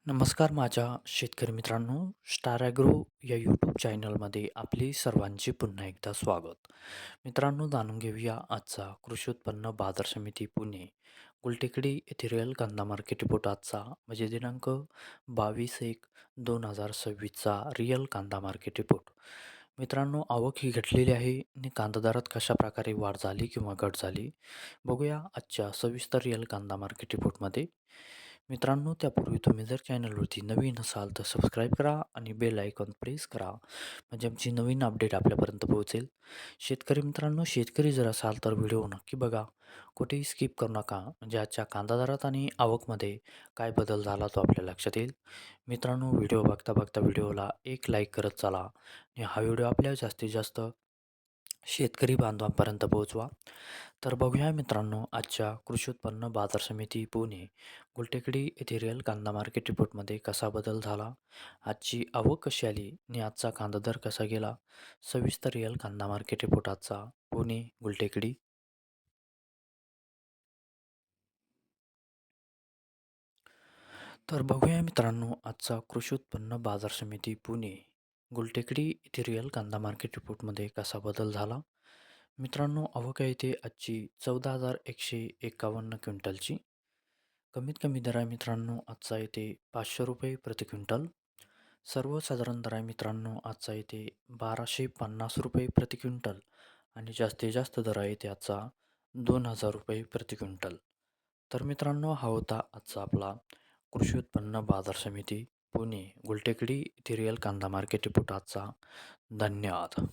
नमस्कार माझ्या शेतकरी मित्रांनो, स्टार ॲग्रो या यूट्यूब चॅनलमध्ये आपले सर्वांचे पुन्हा एकदा स्वागत. मित्रांनो, जाणून घेऊया आजचा कृषी उत्पन्न बाजार समिती पुणे गुलटेकडी येथे रिअल कांदा मार्केट रिपोर्ट आजचा म्हणजे दिनांक 22/1/2026चा रिअल कांदा मार्केट रिपोर्ट. मित्रांनो, आवक ही घटलेली आहे आणि कांदा दरात कशा प्रकारे वाढ झाली किंवा घट झाली बघूया आजच्या सविस्तर रिअल कांदा मार्केट रिपोर्टमध्ये. मित्रांनो, त्यापूर्वी तुम्ही जर चॅनलवरती नवीन असाल तर सबस्क्राईब करा आणि बेल आयकॉन प्रेस करा म्हणजे आमची नवीन अपडेट आपल्यापर्यंत पोहोचेल. शेतकरी मित्रांनो, शेतकरी जर असाल तर व्हिडिओ नक्की बघा, कुठेही स्किप करू नका म्हणजे आजच्या कांदा दरात आणि आवकमध्ये काय बदल झाला तो आपल्या लक्षात येईल. मित्रांनो, व्हिडिओ बघता बघता व्हिडिओला एक लाईक करत चला आणि हा व्हिडिओ आपल्या जास्तीत जास्त शेतकरी बांधवांपर्यंत पोहोचवा. तर बघूया मित्रांनो, आजच्या कृषी उत्पन्न बाजार समिती पुणे गुलटेकडी येथे रिअल कांदा मार्केट रिपोर्टमध्ये कसा बदल झाला, आजची आवक कशी आली आणि आजचा कांदा दर कसा गेला. सविस्तर रिअल कांदा मार्केट रिपोर्ट आजचा पुणे गुलटेकडी. तर बघूया मित्रांनो, आजचा कृषी उत्पन्न बाजार समिती पुणे गुलटेकडी येथे रिअल कांदा मार्केट रिपोर्टमध्ये कसा बदल झाला. मित्रांनो, आवक आहे ते आजची 14,151 क्विंटलची. कमीत कमी दर आहे मित्रांनो आजचा येते ₹500 प्रति क्विंटल. सर्वसाधारण दर आहे मित्रांनो आजचा येते ₹1250 प्रति क्विंटल आणि जास्तीत जास्त दर आहे ते आजचा ₹2000 प्रति क्विंटल. तर मित्रांनो, हा होता आजचा आपला कृषी उत्पन्न बाजार समिती पुणे गुलटेकडी येथे रिअल कांदा मार्केट रिपोर्ट आजचा. धन्यवाद.